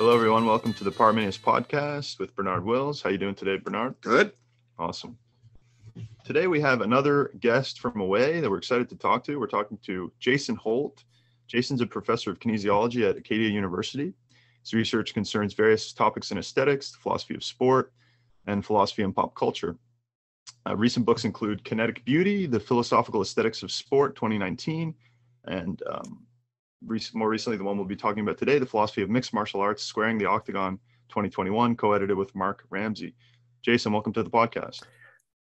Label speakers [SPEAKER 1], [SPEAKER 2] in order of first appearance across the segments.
[SPEAKER 1] Hello, everyone. Welcome to the Parmenius podcast with Bernard Wills. How you doing today, Bernard?
[SPEAKER 2] Good.
[SPEAKER 1] Awesome. Today we have another guest from away that we're excited to talk to. We're talking to Jason Holt. Jason's a professor of kinesiology at Acadia University. His research concerns various topics in aesthetics, the philosophy of sport, and philosophy and pop culture. Recent books include Kinetic Beauty, The Philosophical Aesthetics of Sport, 2019, and more recently, the one we'll be talking about today, The Philosophy of Mixed Martial Arts, Squaring the Octagon, 2021, co-edited with Marc Ramsay. Jason, welcome to the podcast.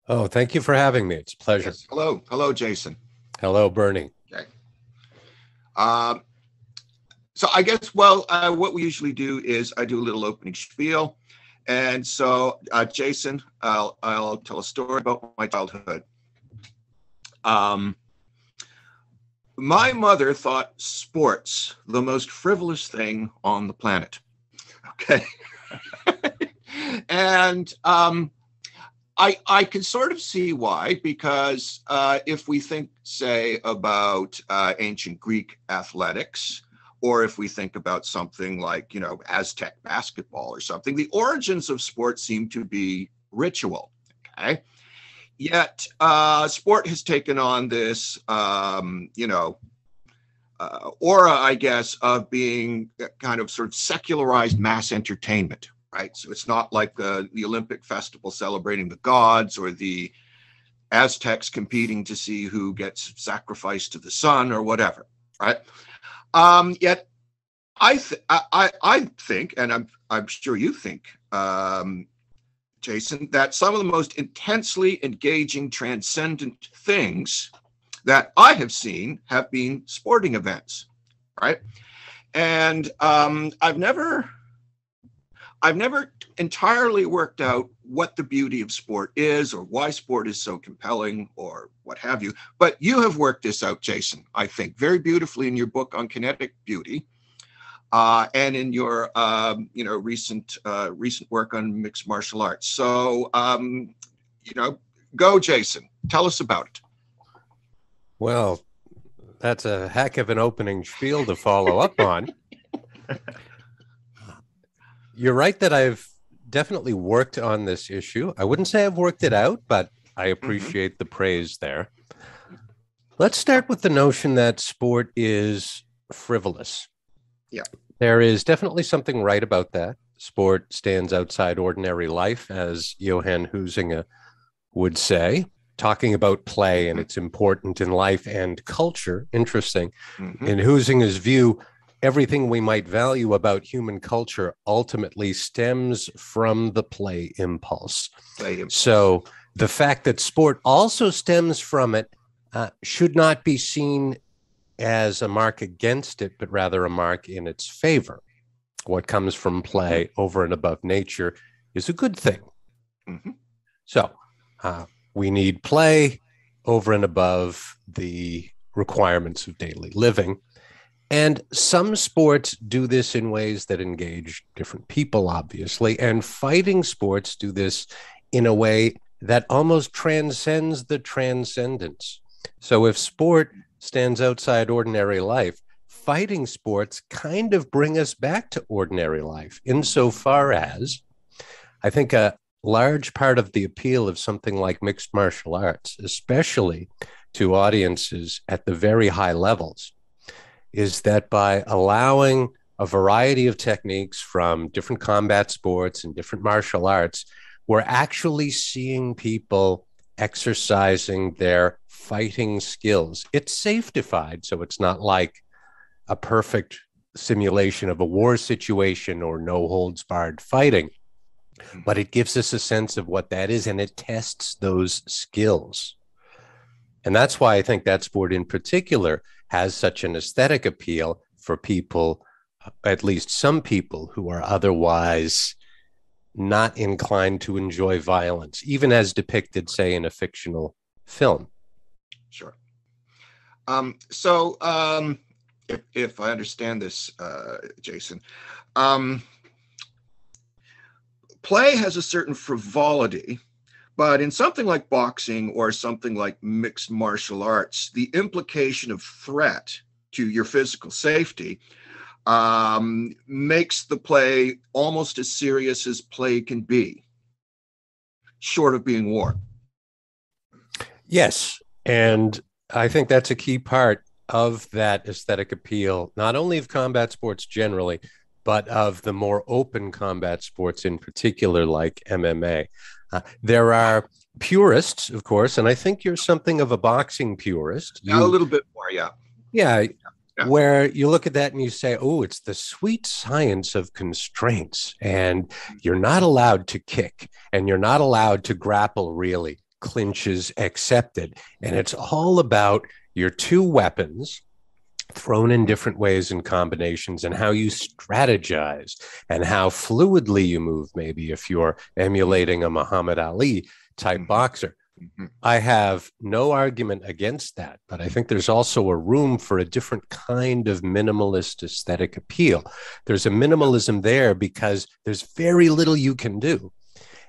[SPEAKER 3] Oh, thank you for having me. It's a pleasure.
[SPEAKER 2] Yes. Hello, Jason.
[SPEAKER 3] Hello, Bernie.
[SPEAKER 2] Okay. So I guess, what we usually do is I do a little opening spiel. And so, Jason, I'll tell a story about my childhood. My mother thought sports the most frivolous thing on the planet. Okay. And I can sort of see why, because if we think, say, about ancient Greek athletics, or if we think about something like, Aztec basketball or something, the origins of sports seem to be ritual. Okay. Yet sport has taken on this, aura, I guess, of being kind of sort of secularized mass entertainment, right? So it's not like the Olympic festival celebrating the gods or the Aztecs competing to see who gets sacrificed to the sun or whatever, right? Yet I think, and I'm sure you think, Jason, that some of the most intensely engaging, transcendent things that I have seen have been sporting events, right? And I've never entirely worked out what the beauty of sport is or why sport is so compelling or what have you. But you have worked this out, Jason, I think, very beautifully in your book on Kinetic Beauty. And in your, recent work on mixed martial arts. So, go, Jason. Tell us about it.
[SPEAKER 3] Well, that's a heck of an opening spiel to follow up on. You're right that I've definitely worked on this issue. I wouldn't say I've worked it out, but I appreciate the praise there. Let's start with the notion that sport is frivolous.
[SPEAKER 2] Yeah.
[SPEAKER 3] There is definitely something right about that. Sport stands outside ordinary life, as Johann Huizinga would say, talking about play and it's important in life and culture. Interesting. In Huizinga's view, everything we might value about human culture ultimately stems from the play impulse. So the fact that sport also stems from it should not be seen as a mark against it, but rather a mark in its favor. What comes from play over and above nature is a good thing. So we need play over and above the requirements of daily living. And some sports do this in ways that engage different people, obviously. And fighting sports do this in a way that almost transcends the transcendence. So if sport stands outside ordinary life, fighting sports kind of bring us back to ordinary life, insofar as I think a large part of the appeal of something like mixed martial arts, especially to audiences at the very high levels, is that by allowing a variety of techniques from different combat sports and different martial arts, we're actually seeing people exercising their fighting skills. It's safetified, so it's not like a perfect simulation of a war situation or no holds barred fighting, but it gives us a sense of what that is, and it tests those skills. And that's why I think that sport in particular has such an aesthetic appeal for people, at least some people, who are otherwise not inclined to enjoy violence, even as depicted, say, in a fictional film.
[SPEAKER 2] Sure. If I understand this, Jason, play has a certain frivolity, but in something like boxing or something like mixed martial arts, the implication of threat to your physical safety makes the play almost as serious as play can be, short of being war.
[SPEAKER 3] Yes. And I think that's a key part of that aesthetic appeal, not only of combat sports generally, but of the more open combat sports in particular, like MMA. There are purists, of course, and I think you're something of a boxing purist.
[SPEAKER 2] A little bit more, yeah.
[SPEAKER 3] Yeah. Where you look at that and you say, oh, it's the sweet science of constraints, and you're not allowed to kick, and you're not allowed to grapple, really. Clinches accepted. And it's all about your two weapons thrown in different ways and combinations, and how you strategize and how fluidly you move, maybe if you're emulating a Muhammad Ali type boxer. I have no argument against that, but I think there's also a room for a different kind of minimalist aesthetic appeal. There's a minimalism there because there's very little you can do.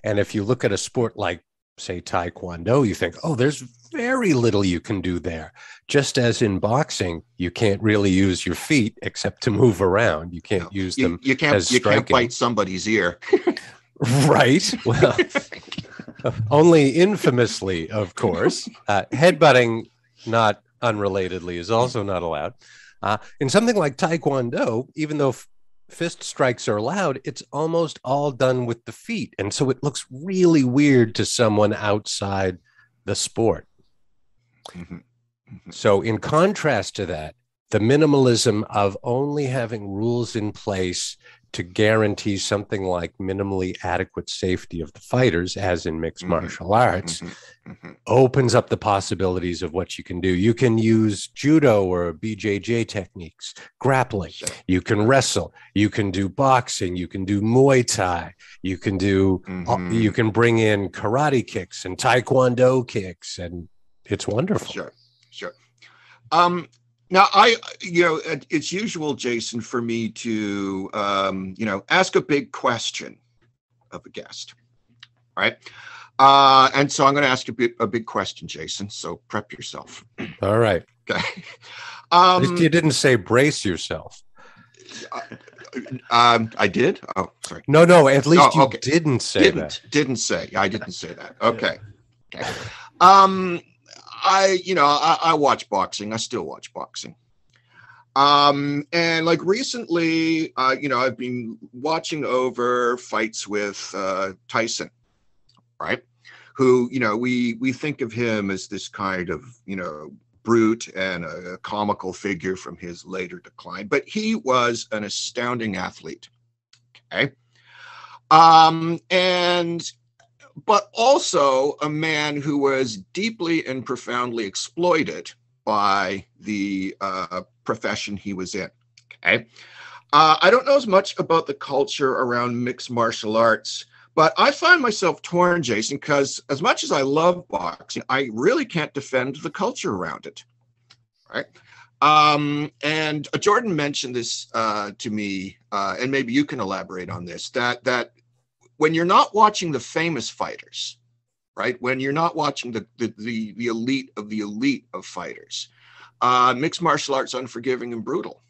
[SPEAKER 3] And if you look at a sport like, say, Taekwondo, you think, oh, there's very little you can do there. Just as in boxing, you can't really use your feet except to move around. You can't use them.
[SPEAKER 2] You can't bite somebody's ear.
[SPEAKER 3] Right. Well, only infamously, of course. Headbutting, not unrelatedly, is also not allowed. In something like Taekwondo, even though fist strikes are allowed, it's almost all done with the feet. And so it looks really weird to someone outside the sport. So in contrast to that, the minimalism of only having rules in place to guarantee something like minimally adequate safety of the fighters, as in mixed martial arts, opens up the possibilities of what you can do. You can use judo or BJJ techniques, grappling. You can wrestle. You can do boxing. You can do Muay Thai. You can do. You can bring in karate kicks and Taekwondo kicks, and it's wonderful.
[SPEAKER 2] Sure. Now, it's usual, Jason, for me to, ask a big question of a guest, right? And so I'm going to ask a big question, Jason. So prep yourself.
[SPEAKER 3] All right.
[SPEAKER 2] Okay.
[SPEAKER 3] You didn't say brace yourself.
[SPEAKER 2] I did. Oh, sorry.
[SPEAKER 3] No. At least you didn't say that.
[SPEAKER 2] Didn't say. I didn't say that. Okay. I watch boxing. I still watch boxing. And like recently, I've been watching over fights with Tyson, right? Who, we think of him as this kind of, brute and a comical figure from his later decline, but he was an astounding athlete. Okay. But also a man who was deeply and profoundly exploited by the profession he was in. Okay. I don't know as much about the culture around mixed martial arts, but I find myself torn, Jason, because as much as I love boxing, I really can't defend the culture around it. Right. And Jordan mentioned this to me, and maybe you can elaborate on this, that when you're not watching the famous fighters, right? When you're not watching the elite of the elite of fighters, mixed martial arts unforgiving and brutal.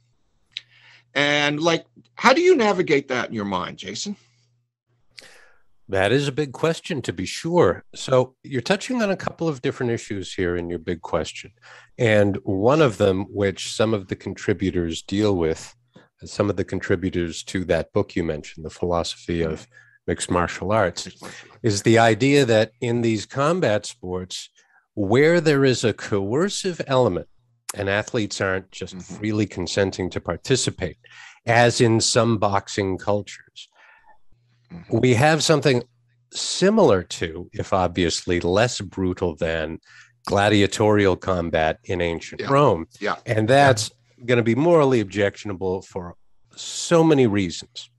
[SPEAKER 2] And how do you navigate that in your mind, Jason?
[SPEAKER 3] That is a big question, to be sure. So you're touching on a couple of different issues here in your big question. And one of them, which some of the contributors deal with, some of the contributors to that book you mentioned, The Philosophy of Mixed Martial Arts, is the idea that in these combat sports, where there is a coercive element, and athletes aren't just freely consenting to participate, as in some boxing cultures, we have something similar to, if obviously less brutal than, gladiatorial combat in ancient Rome.
[SPEAKER 2] Yeah.
[SPEAKER 3] And that's going to be morally objectionable for so many reasons.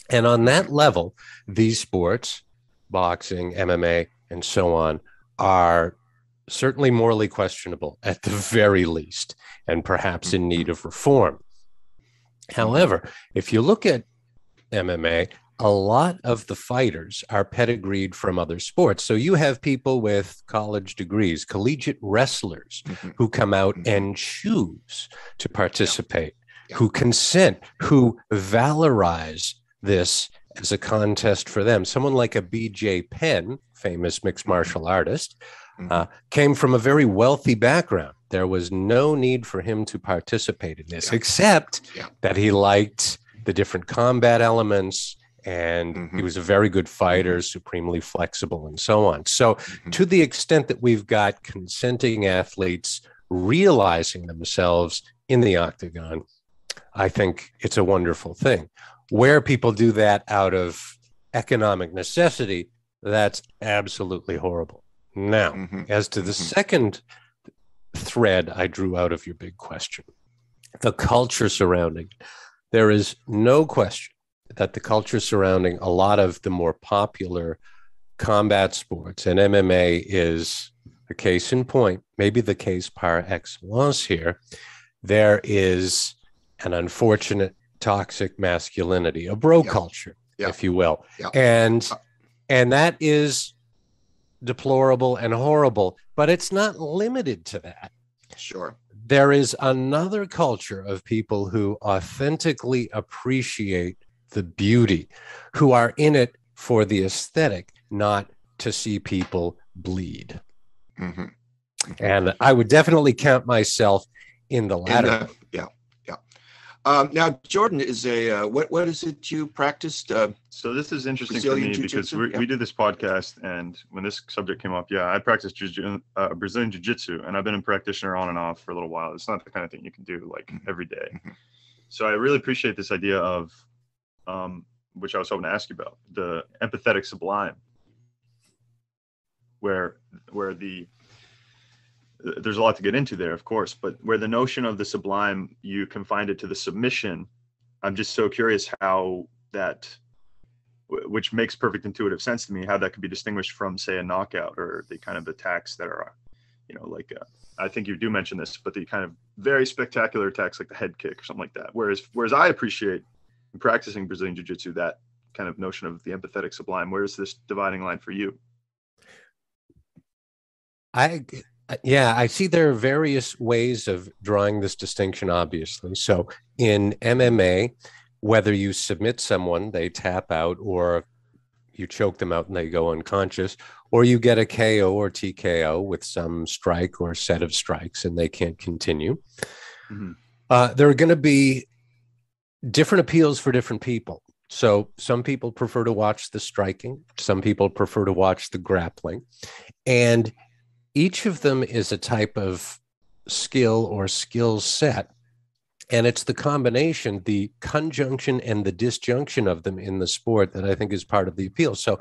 [SPEAKER 3] And on that level, these sports, boxing, MMA, and so on, are certainly morally questionable at the very least, and perhaps in need of reform. However, if you look at MMA, a lot of the fighters are pedigreed from other sports. So you have people with college degrees, collegiate wrestlers who come out and choose to participate. who consent, who valorize this as a contest for them. Someone like a B.J. Penn, famous mixed martial artist, came from a very wealthy background. There was no need for him to participate in this, except that he liked the different combat elements, and he was a very good fighter, supremely flexible, and so on. So to the extent that we've got consenting athletes realizing themselves in the octagon, I think it's a wonderful thing. Where people do that out of economic necessity, that's absolutely horrible. Now, as to the second thread I drew out of your big question, the culture surrounding it, there is no question that the culture surrounding a lot of the more popular combat sports, and MMA is the case in point, maybe the case par excellence here, there is an unfortunate toxic masculinity, a bro culture, if you will. And that is deplorable and horrible, but it's not limited to that.
[SPEAKER 2] Sure.
[SPEAKER 3] There is another culture of people who authentically appreciate the beauty, who are in it for the aesthetic, not to see people bleed. And I would definitely count myself in the latter.
[SPEAKER 2] Now, Jordan is what is it you practiced?
[SPEAKER 1] So this is interesting
[SPEAKER 2] Brazilian
[SPEAKER 1] for me because we do this podcast, and when this subject came up, I practice Brazilian Jiu-Jitsu, and I've been a practitioner on and off for a little while. It's not the kind of thing you can do like every day. So I really appreciate this idea of, which I was hoping to ask you about, the empathetic sublime, where there's a lot to get into there, of course, but where the notion of the sublime, you confined it to the submission. I'm just so curious how that, which makes perfect intuitive sense to me, how that could be distinguished from, say, a knockout or the kind of attacks that are, I think you do mention this, but the kind of very spectacular attacks like the head kick or something like that. Whereas I appreciate in practicing Brazilian Jiu-Jitsu, that kind of notion of the empathetic sublime. Where's this dividing line for you?
[SPEAKER 3] I see there are various ways of drawing this distinction, obviously. So in MMA, whether you submit someone, they tap out, or you choke them out and they go unconscious, or you get a KO or TKO with some strike or set of strikes and they can't continue. There are going to be different appeals for different people. So some people prefer to watch the striking. Some people prefer to watch the grappling. And each of them is a type of skill or skill set. And it's the combination, the conjunction and the disjunction of them in the sport that I think is part of the appeal. So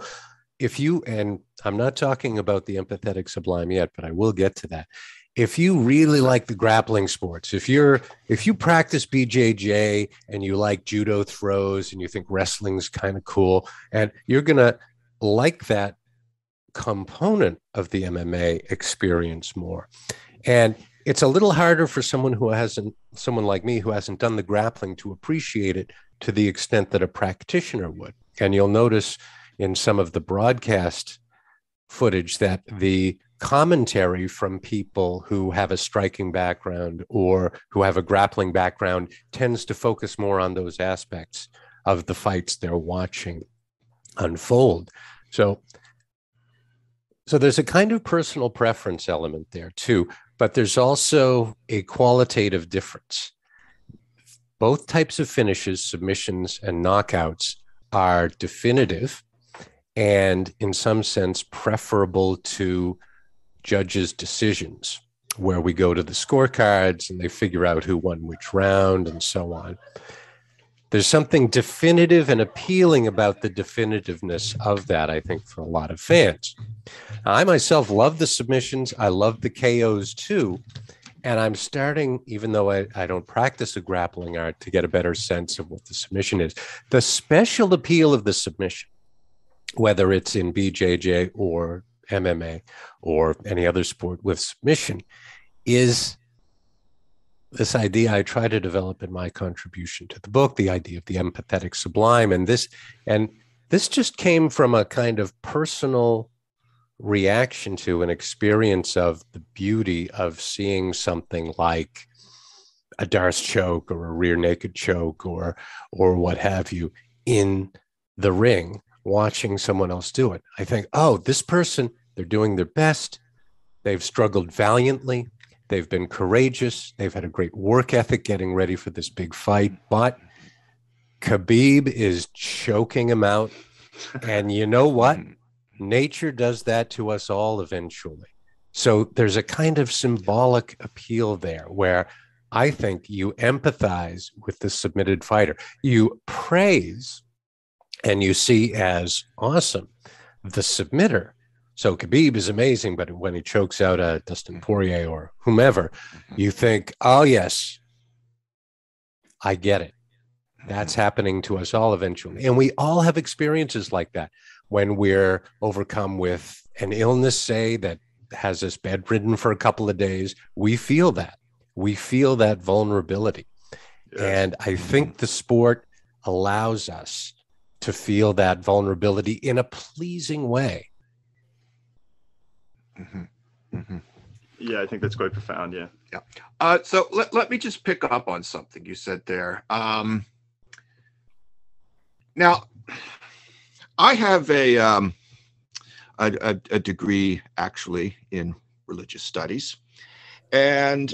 [SPEAKER 3] if you, and I'm not talking about the empathetic sublime yet, but I will get to that. If you really like the grappling sports, if you practice BJJ and you like judo throws and you think wrestling's kind of cool, and you're going to like that component of the MMA experience more. And it's a little harder for someone like me who hasn't done the grappling to appreciate it to the extent that a practitioner would. And you'll notice in some of the broadcast footage that the commentary from people who have a striking background or who have a grappling background tends to focus more on those aspects of the fights they're watching unfold. So there's a kind of personal preference element there too, but there's also a qualitative difference. Both types of finishes, submissions and knockouts, are definitive and in some sense preferable to judges' decisions, where we go to the scorecards and they figure out who won which round and so on. There's something definitive and appealing about the definitiveness of that, I think, for a lot of fans. I myself love the submissions. I love the KOs too. And I'm starting, even though I don't practice a grappling art, to get a better sense of what the submission is. The special appeal of the submission, whether it's in BJJ or MMA or any other sport with submission, is this idea I try to develop in my contribution to the book, the idea of the empathetic sublime. And this just came from a kind of personal reaction to an experience of the beauty of seeing something like a Darce choke or a rear naked choke or what have you in the ring, watching someone else do it. I think, oh, this person, they're doing their best. They've struggled valiantly. They've been courageous. They've had a great work ethic getting ready for this big fight. But Khabib is choking him out. And you know what? Nature does that to us all eventually. So there's a kind of symbolic appeal there where I think you empathize with the submitted fighter. You praise and you see as awesome the submitter. So Khabib is amazing, but when he chokes out a Dustin Poirier or whomever, you think, oh, yes, I get it. That's happening to us all eventually. And we all have experiences like that when we're overcome with an illness, say, that has us bedridden for a couple of days. We feel that. We feel that vulnerability. Yes. And I think the sport allows us to feel that vulnerability in a pleasing way.
[SPEAKER 1] Yeah, I think that's quite profound. Yeah.
[SPEAKER 2] Yeah. So let me just pick up on something you said there. Now, I have a degree actually in religious studies, and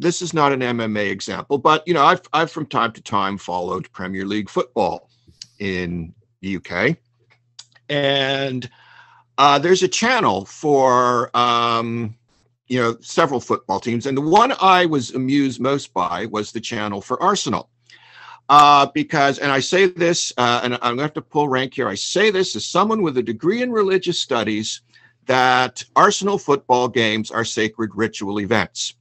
[SPEAKER 2] this is not an MMA example, but you know, I've from time to time followed Premier League football in the UK, and there's a channel for you know, several football teams, and the one I was amused most by was the channel for Arsenal. Because, and I say this, and I'm going to have to pull rank here. I say this as someone with a degree in religious studies, that Arsenal football games are sacred ritual events.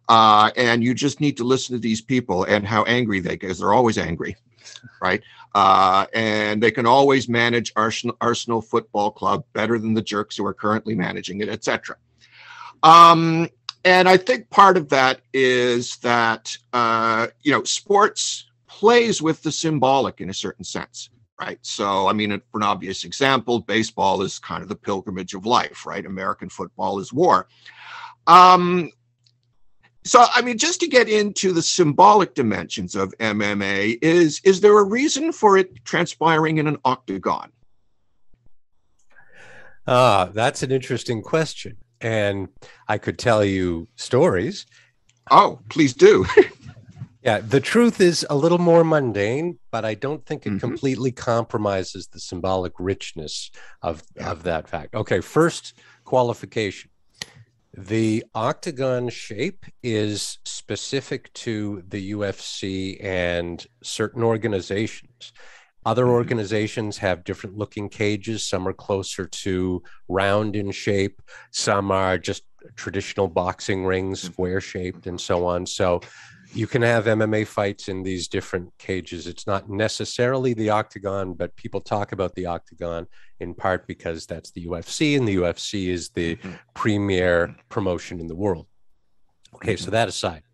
[SPEAKER 2] And you just need to listen to these people and how angry they get, because they're always angry, right? And they can always manage Arsenal Football Club better than the jerks who are currently managing it, etc. And I think part of that is that, you know, sports plays with the symbolic in a certain sense, right? So, I mean, for an obvious example, baseball is kind of the pilgrimage of life, right? American football is war. So, I mean, just to get into the symbolic dimensions of MMA, is there a reason for it transpiring in an octagon?
[SPEAKER 3] That's an interesting question. And I could tell you stories.
[SPEAKER 2] Oh, please do.
[SPEAKER 3] Yeah, the truth is a little more mundane, but I don't think it completely compromises the symbolic richness of that fact. Okay, first qualification. The octagon shape is specific to the UFC and certain organizations. Other organizations have different looking cages. Some are closer to round in shape. Some are just traditional boxing rings, square shaped, and so on. So you can have MMA fights in these different cages. It's not necessarily the octagon, but people talk about the octagon in part because that's the UFC, and the UFC is the premier promotion in the world. Okay, so that aside.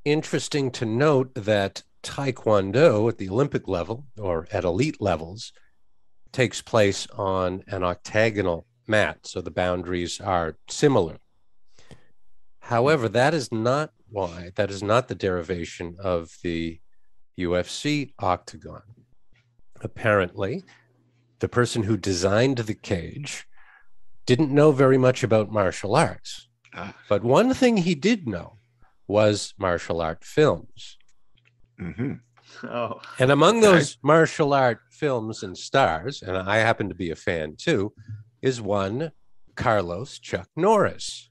[SPEAKER 3] Interesting to note that Taekwondo at the Olympic level or at elite levels takes place on an octagonal mat, so the boundaries are similar. However, that is not the derivation of the UFC octagon. Apparently, the person who designed the cage didn't know very much about martial arts. But one thing he did know was martial art films.
[SPEAKER 1] Oh,
[SPEAKER 3] and among those martial art films and stars, and I happen to be a fan too, is one Carlos Chuck Norris.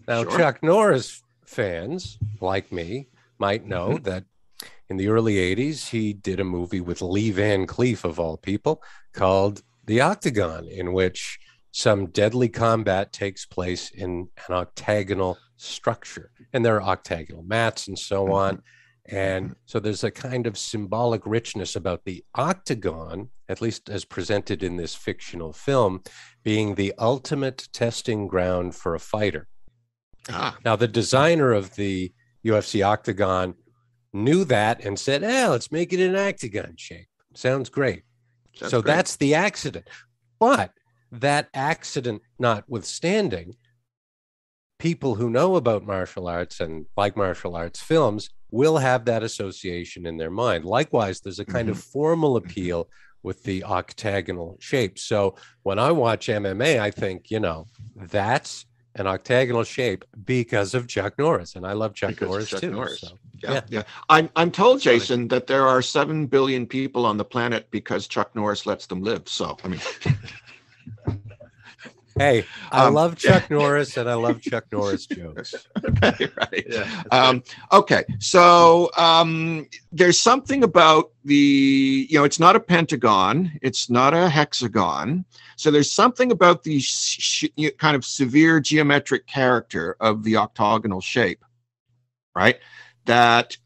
[SPEAKER 3] Now, Chuck Norris fans like me might know that in the early 80s, he did a movie with Lee Van Cleef, of all people, called The Octagon, in which some deadly combat takes place in an octagonal structure. And there are octagonal mats and so on. And so there's a kind of symbolic richness about the octagon, at least as presented in this fictional film, being the ultimate testing ground for a fighter. Now, the designer of the UFC octagon knew that and said, let's make it an octagon shape. Sounds great. So that's the accident. But that accident notwithstanding, people who know about martial arts and like martial arts films will have that association in their mind. Likewise, there's a kind of formal appeal with the octagonal shape. So when I watch MMA, I think, you know, that's an octagonal shape because of Chuck Norris, and I love Chuck Norris too.
[SPEAKER 2] Norris.
[SPEAKER 3] So,
[SPEAKER 2] yeah. I'm told, Jason, that there are 7 billion people on the planet because Chuck Norris lets them live. So I mean,
[SPEAKER 3] hey, I love Chuck Norris, and I love Chuck Norris jokes.
[SPEAKER 2] Right. Yeah, okay, so there's something about the, you know, it's not a pentagon, it's not a hexagon. So there's something about the kind of severe geometric character of the octagonal shape, right? That,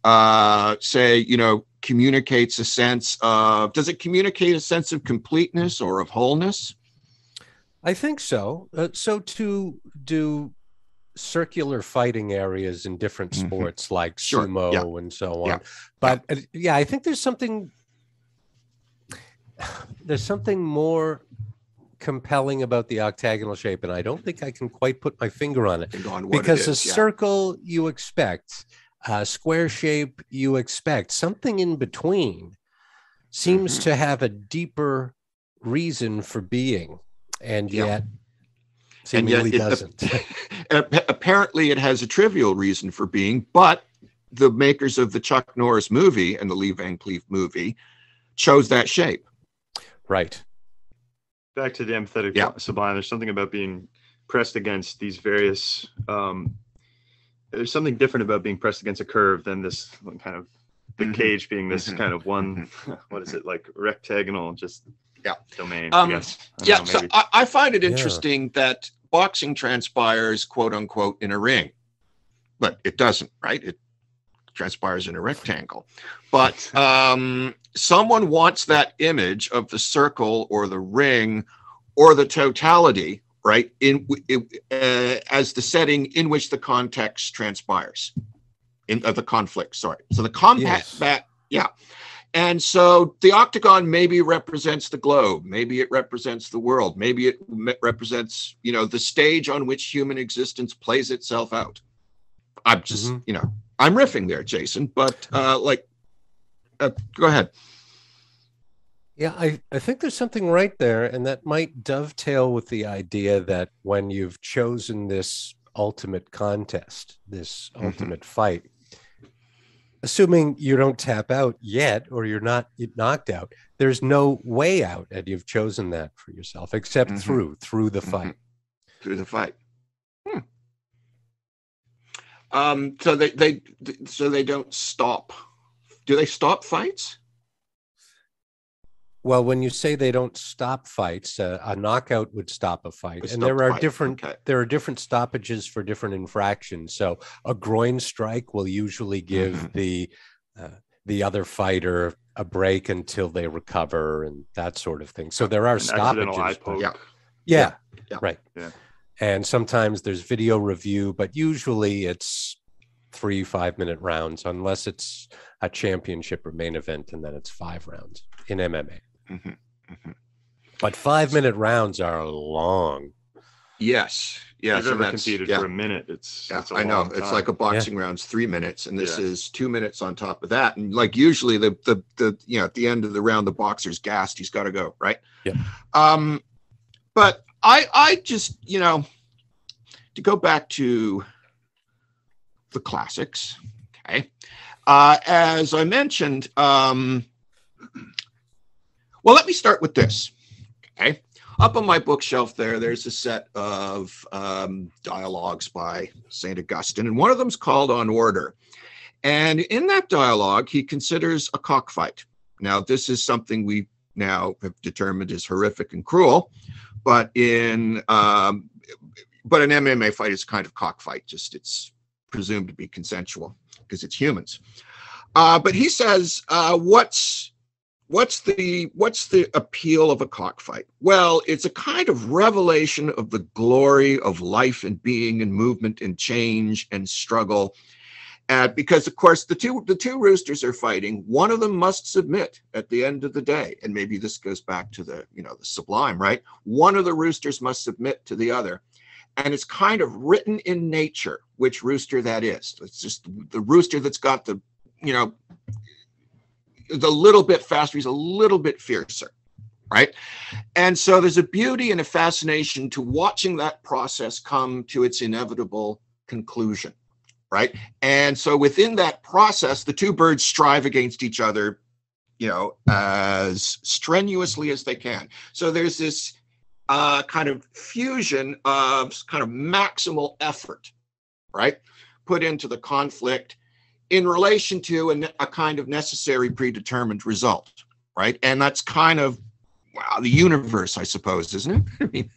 [SPEAKER 2] say, you know, communicates a sense of, does it communicate a sense of completeness or of wholeness?
[SPEAKER 3] I think so. So to do circular fighting areas in different sports like sumo and so on. But yeah, I think there's something more compelling about the octagonal shape, and I don't think I can quite put my finger on it, because a circle you expect, a square shape you expect, something in between seems to have a deeper reason for being, and yet seemingly doesn't.
[SPEAKER 2] Apparently it has a trivial reason for being, but the makers of the Chuck Norris movie and the Lee Van Cleef movie chose that shape.
[SPEAKER 3] Right.
[SPEAKER 1] Back to the empathetic sublime, there's something about being pressed against these various, there's something different about being pressed against a curve than this kind of, the cage being this kind of one, what is it, like rectagonal, just domain, I guess.
[SPEAKER 2] So I find it interesting that boxing transpires, quote unquote, in a ring, but it doesn't, right? It transpires in a rectangle. But someone wants that image of the circle or the ring or the totality, right, as the setting in which the context transpires, the conflict. Sorry. So the combat, and so the octagon maybe represents the globe, maybe it represents the world, maybe it represents, you know, the stage on which human existence plays itself out. I'm just, you know, I'm riffing there, Jason, but go ahead.
[SPEAKER 3] Yeah, I think there's something right there, and that might dovetail with the idea that when you've chosen this ultimate contest, this ultimate fight, assuming you don't tap out yet or you're not knocked out, there's no way out, and you've chosen that for yourself, except through the fight.
[SPEAKER 2] Through the fight. So they don't stop. Do they stop fights?
[SPEAKER 3] Well, when you say they don't stop fights, a knockout would stop a fight, and there are different stoppages for different infractions. So a groin strike will usually give the other fighter a break until they recover and that sort of thing. So there are stoppages.
[SPEAKER 1] Eye poke.
[SPEAKER 3] Right. Yeah. And sometimes there's video review, but usually it's 3 5-minute rounds, unless it's a championship or main event, and then it's 5 rounds in MMA. But 5-minute rounds are long.
[SPEAKER 2] Yes.
[SPEAKER 1] I've ever competed for a minute. It's
[SPEAKER 2] I know. It's like a boxing round's 3 minutes, and this is 2 minutes on top of that. And like usually the you know, at the end of the round, the boxer's gassed. He's got to go, right?
[SPEAKER 3] Yeah.
[SPEAKER 2] But I just, you know, to go back to the classics, okay. As I mentioned, well, let me start with this, okay. Up on my bookshelf there's a set of dialogues by St. Augustine, and one of them is called On Order. And in that dialogue, he considers a cockfight. Now, this is something we now have determined is horrific and cruel, but an MMA fight is a kind of cockfight, just it's presumed to be consensual because it's humans. But he says, what's the appeal of a cockfight? Well, it's a kind of revelation of the glory of life and being and movement and change and struggle. Because of course the two roosters are fighting. One of them must submit at the end of the day, and maybe this goes back to the sublime, right? One of the roosters must submit to the other, and it's kind of written in nature which rooster that is. It's just the rooster that's got the, you know, the little bit faster, he's a little bit fiercer, right? And so there's a beauty and a fascination to watching that process come to its inevitable conclusion, right? And so within that process, the two birds strive against each other, you know, as strenuously as they can. So there's this kind of fusion of kind of maximal effort, right, put into the conflict in relation to a kind of necessary predetermined result, right? And that's kind of, wow, the universe, I suppose, isn't it? I mean,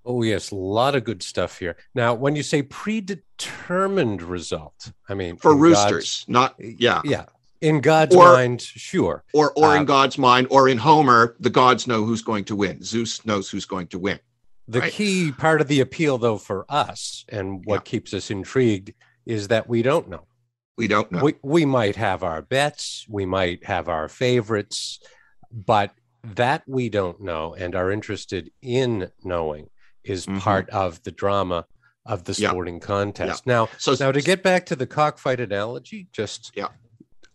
[SPEAKER 3] oh, yes, a lot of good stuff here. Now, when you say predetermined result, I mean,
[SPEAKER 2] for roosters, not, yeah.
[SPEAKER 3] Yeah. In God's mind, sure.
[SPEAKER 2] Or in God's mind, or in Homer, the gods know who's going to win. Zeus knows who's going to win.
[SPEAKER 3] The key part of the appeal, though, for us, and what keeps us intrigued, is that we don't know.
[SPEAKER 2] We don't know.
[SPEAKER 3] We might have our bets, we might have our favorites, but that we don't know and are interested in knowing is part of the drama of the sporting contest. Now, now to get back to the cockfight analogy, just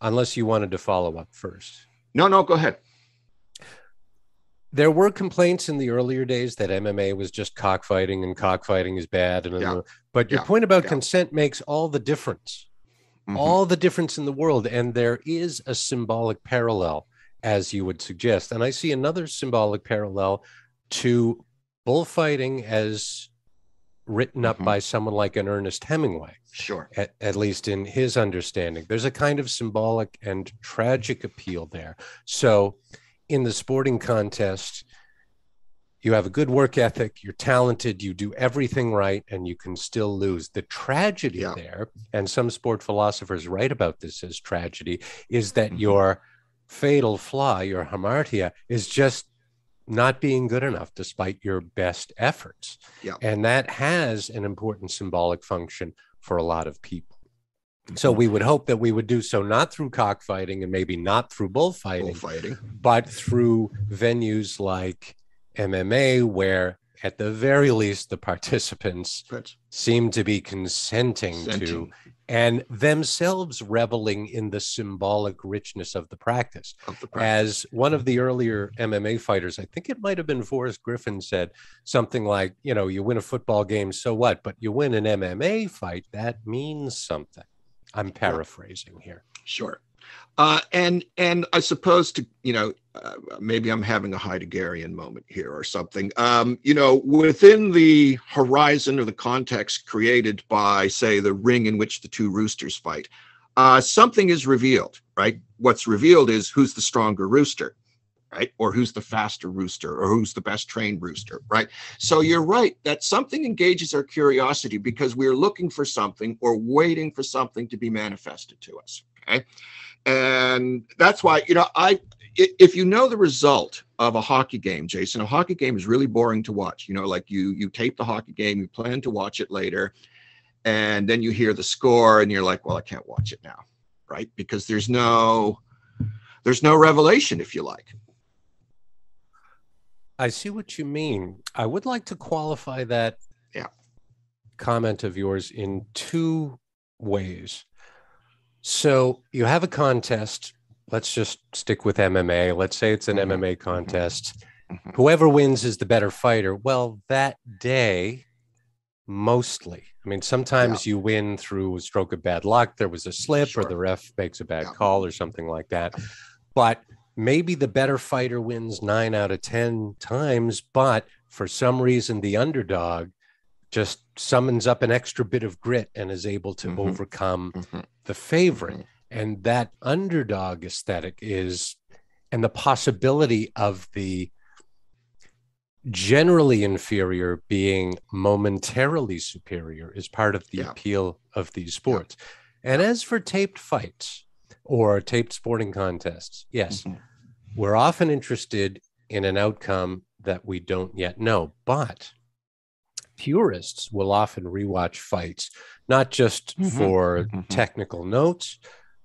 [SPEAKER 3] unless you wanted to follow up first.
[SPEAKER 2] No, go ahead.
[SPEAKER 3] There were complaints in the earlier days that MMA was just cockfighting and cockfighting is bad. But your point about consent makes all the difference, all the difference in the world. And there is a symbolic parallel, as you would suggest. And I see another symbolic parallel to bullfighting as written up by someone like an Ernest Hemingway.
[SPEAKER 2] Sure.
[SPEAKER 3] At least in his understanding. There's a kind of symbolic and tragic appeal there. So in the sporting contest, you have a good work ethic, you're talented, you do everything right, and you can still lose. The tragedy there, and some sport philosophers write about this as tragedy, is that your fatal flaw, your hamartia, is just not being good enough despite your best efforts. And that has an important symbolic function for a lot of people. So we would hope that we would do so not through cockfighting and maybe not through bullfighting, but through venues like MMA, where at the very least the participants seem to be consenting to and themselves reveling in the symbolic richness of the practice. As one of the earlier MMA fighters, I think it might have been Forrest Griffin, said something like, you know, you win a football game, so what? But you win an MMA fight, that means something. I'm paraphrasing here.
[SPEAKER 2] Sure. And I suppose to, you know, maybe I'm having a Heideggerian moment here or something. You know, within the horizon or the context created by, say, the ring in which the two roosters fight, something is revealed, right? What's revealed is who's the stronger rooster, right? Or who's the faster rooster, or who's the best trained rooster, right? So you're right that something engages our curiosity because we're looking for something or waiting for something to be manifested to us, okay? And that's why, you know, if you know the result of a hockey game, Jason, a hockey game is really boring to watch. You know, like you tape the hockey game, you plan to watch it later, and then you hear the score and you're like, well, I can't watch it now, right? Because there's no revelation, if you like.
[SPEAKER 3] I see what you mean. I would like to qualify that comment of yours in two ways. So you have a contest. Let's just stick with MMA. Let's say it's an MMA contest. Whoever wins is the better fighter. Well, that day, mostly. I mean, sometimes you win through a stroke of bad luck. There was a slip or the ref makes a bad call or something like that. But maybe the better fighter wins 9 out of 10 times, but for some reason, the underdog just summons up an extra bit of grit and is able to overcome the favorite. And that underdog aesthetic is, and the possibility of the generally inferior being momentarily superior is part of the appeal of these sports. And as for taped fights or taped sporting contests, yes, we're often interested in an outcome that we don't yet know, but purists will often rewatch fights, not just for technical notes,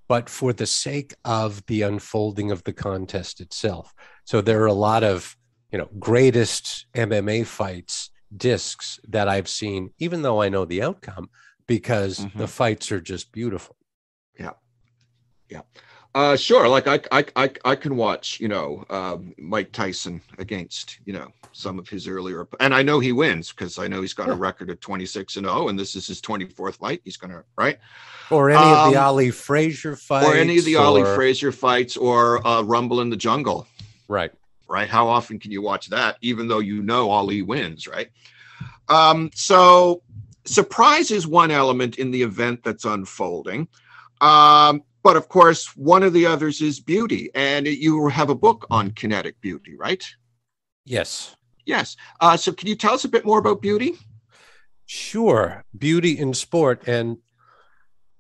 [SPEAKER 3] but for the sake of the unfolding of the contest itself. So there are a lot of, you know, greatest MMA fights discs that I've seen, even though I know the outcome, because the fights are just beautiful.
[SPEAKER 2] Yeah. Yeah. Sure. Like I can watch, Mike Tyson against, some of his earlier, and I know he wins because I know he's got a record of 26-0, and this is his 24th fight. He's going to, right.
[SPEAKER 3] Or any of the Ali Frazier fights.
[SPEAKER 2] Or any of the Ali Frazier fights, or Rumble in the Jungle.
[SPEAKER 3] Right.
[SPEAKER 2] Right. How often can you watch that, even though Ali wins, right? So surprise is one element in the event that's unfolding. But of course, one of the others is beauty. And you have a book on kinetic beauty, right?
[SPEAKER 3] Yes.
[SPEAKER 2] Yes. So can you tell us a bit more about beauty?
[SPEAKER 3] Sure. Beauty in sport. And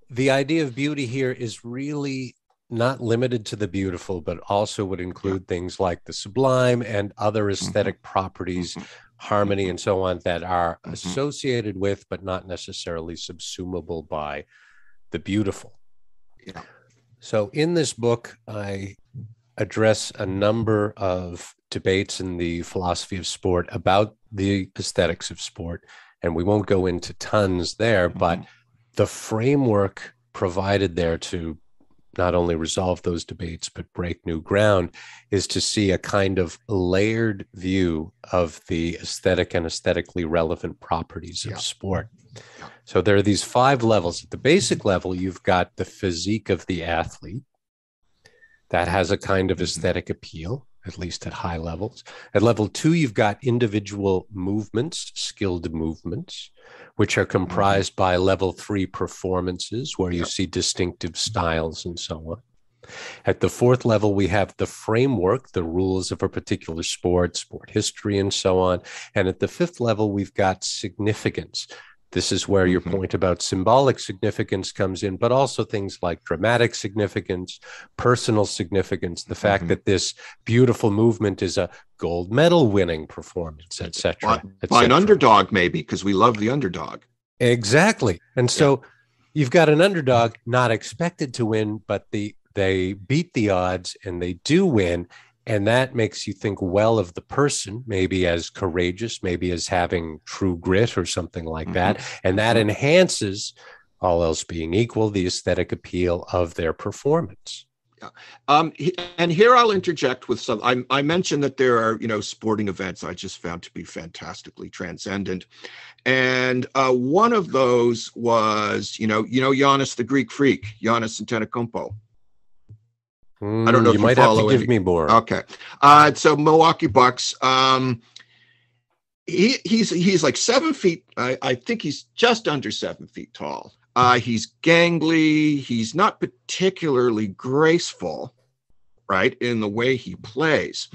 [SPEAKER 3] the idea of beauty here is really not limited to the beautiful, but also would include things like the sublime and other aesthetic properties, harmony, and so on, that are associated with, but not necessarily subsumable by, the beautiful.
[SPEAKER 2] Yeah.
[SPEAKER 3] So in this book, I address a number of debates in the philosophy of sport about the aesthetics of sport, and we won't go into tons there, but the framework provided there to not only resolve those debates, but break new ground, is to see a kind of layered view of the aesthetic and aesthetically relevant properties of sport. So there are these 5 levels. At the basic level, you've got the physique of the athlete. That has a kind of aesthetic appeal, at least at high levels. At level 2, you've got individual movements, skilled movements, which are comprised by level 3 performances, where you see distinctive styles and so on. At the 4th level, we have the framework, the rules of a particular sport, sport history, and so on. And at the 5th level, we've got significance. This is where your point about symbolic significance comes in, but also things like dramatic significance, personal significance, the fact that this beautiful movement is a gold medal winning performance, etc.
[SPEAKER 2] By an underdog, maybe, because we love the underdog.
[SPEAKER 3] Exactly. And so you've got an underdog not expected to win, but they beat the odds and they do win. And that makes you think well of the person, maybe as courageous, maybe as having true grit or something like that. And that enhances, all else being equal, the aesthetic appeal of their performance.
[SPEAKER 2] And here I'll interject with some. I mentioned that there are, sporting events I just found to be fantastically transcendent. And one of those was, Giannis, the Greek freak, Giannis Antetokounmpo. I don't know if you
[SPEAKER 3] might
[SPEAKER 2] follow
[SPEAKER 3] have to give me more.
[SPEAKER 2] Okay. So Milwaukee Bucks, he's like 7 feet. I think he's just under 7 feet tall. He's gangly. He's not particularly graceful, right, in the way he plays.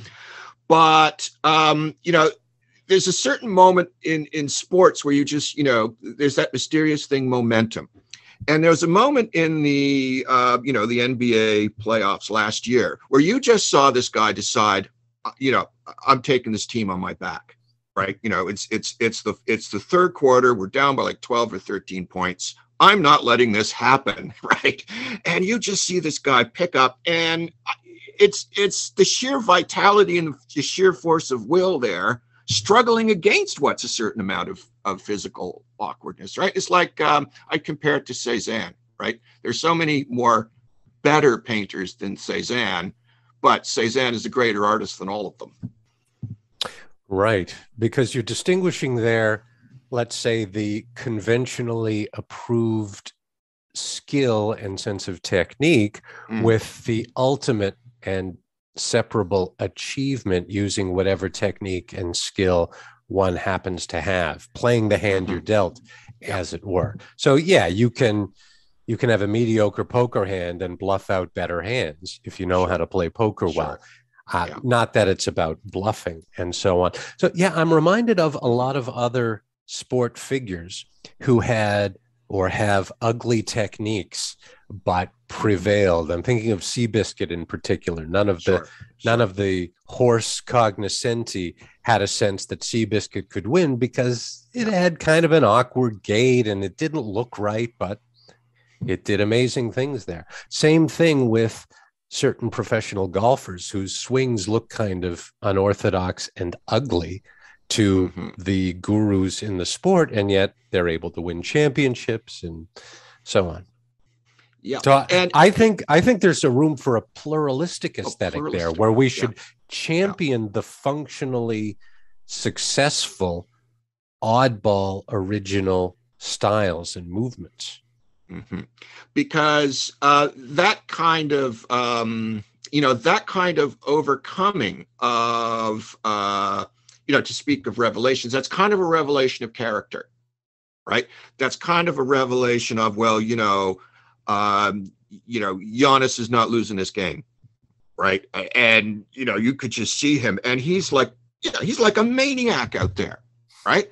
[SPEAKER 2] But, there's a certain moment in sports where you just, there's that mysterious thing, momentum. And there was a moment in the, the NBA playoffs last year where you just saw this guy decide, I'm taking this team on my back, right? It's the third quarter. We're down by like 12 or 13 points. I'm not letting this happen, right? And you just see this guy pick up, and it's the sheer vitality and the sheer force of will there, struggling against what's a certain amount of physical awkwardness, right? It's like I compare it to Cézanne, right? There's so many more better painters than Cézanne, but Cézanne is a greater artist than all of them.
[SPEAKER 3] Right, because you're distinguishing there, let's say, the conventionally approved skill and sense of technique with the ultimate and separable achievement using whatever technique and skill one happens to have, playing the hand you're dealt, as it were. So yeah, you can have a mediocre poker hand and bluff out better hands if you know how to play poker well. Not that it's about bluffing and so on. So yeah, I'm reminded of a lot of other sport figures who had or have ugly techniques but prevailed. I'm thinking of Seabiscuit in particular. None of the horse cognoscenti had a sense that Seabiscuit could win because it had kind of an awkward gait and it didn't look right, but it did amazing things there. Same thing with certain professional golfers whose swings look kind of unorthodox and ugly, to the gurus in the sport, and yet they're able to win championships and so on.
[SPEAKER 2] Yeah.
[SPEAKER 3] So I think there's a room for a pluralistic aesthetic there, where we should champion the functionally successful, oddball, original styles and movements.
[SPEAKER 2] Because that kind of overcoming of to speak of revelations, that's kind of a revelation of character, right? That's kind of a revelation of, Giannis is not losing this game, right? And you could just see him, and he's like a maniac out there, right?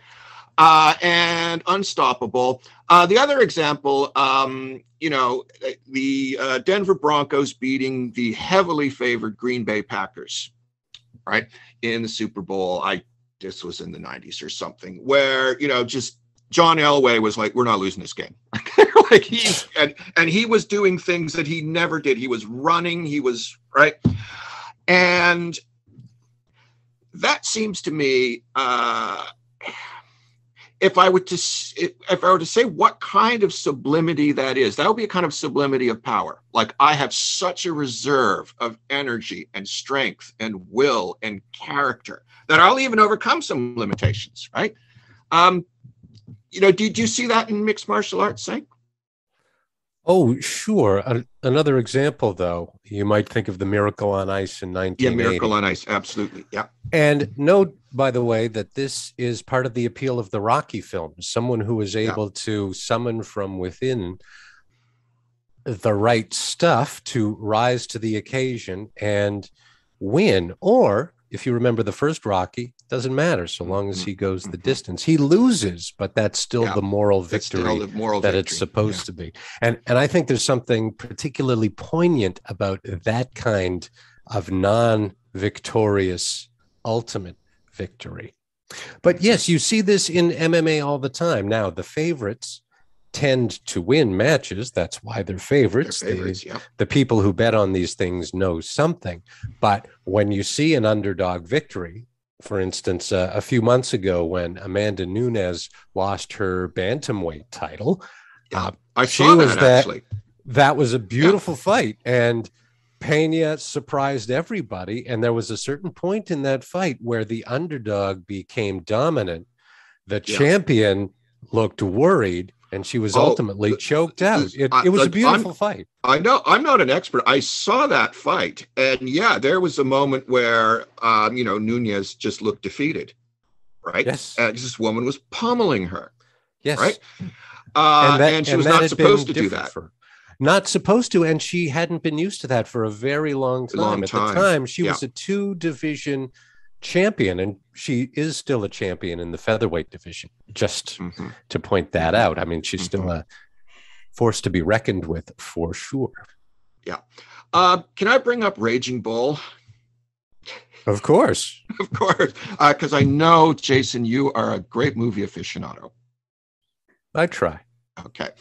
[SPEAKER 2] And unstoppable. The other example, the Denver Broncos beating the heavily favored Green Bay Packers, right, in the Super Bowl. This was in the 90s or something, where just John Elway was like, "We're not losing this game." Like and he was doing things that he never did. He was running. He was right, and that seems to me. If I were to say what kind of sublimity that is, that would be a kind of sublimity of power. Like, I have such a reserve of energy and strength and will and character that I'll even overcome some limitations, right? Do you see that in mixed martial arts, Hank?
[SPEAKER 3] Oh, sure. Another example, though, you might think of the Miracle on Ice in 1980.
[SPEAKER 2] Yeah, Miracle on Ice, absolutely. Yeah.
[SPEAKER 3] And note, by the way, that this is part of the appeal of the Rocky films. Someone who is able to summon from within the right stuff to rise to the occasion and win. Or, if you remember the first Rocky, doesn't matter so long as he goes the distance. He loses, but that's still the moral victory that it's supposed to be. And I think there's something particularly poignant about that kind of non-victorious ultimate victory. But yes, you see this in MMA all the time. Now, the favorites tend to win matches. That's why they're favorites. The people who bet on these things know something. But when you see an underdog victory, for instance, a few months ago when Amanda Nunes lost her bantamweight title,
[SPEAKER 2] I saw that, actually.
[SPEAKER 3] That was a beautiful fight, and Pena surprised everybody. And there was a certain point in that fight where the underdog became dominant. The champion looked worried, and she was ultimately choked out. It was a beautiful fight.
[SPEAKER 2] I know. I'm not an expert. I saw that fight. And there was a moment where, Nunes just looked defeated, right?
[SPEAKER 3] Yes.
[SPEAKER 2] This woman was pummeling her.
[SPEAKER 3] Yes.
[SPEAKER 2] Right? And she was not supposed to do that.
[SPEAKER 3] Not supposed to. And she hadn't been used to that for a very long time. At the time, she was a 2-division champion, and she is still a champion in the featherweight division, just to point that out. I mean, she's still a force to be reckoned with, for sure.
[SPEAKER 2] Yeah. Can I bring up Raging Bull?
[SPEAKER 3] Of course.
[SPEAKER 2] Of course. Because I know, Jason, you are a great movie aficionado.
[SPEAKER 3] I try.
[SPEAKER 2] Okay.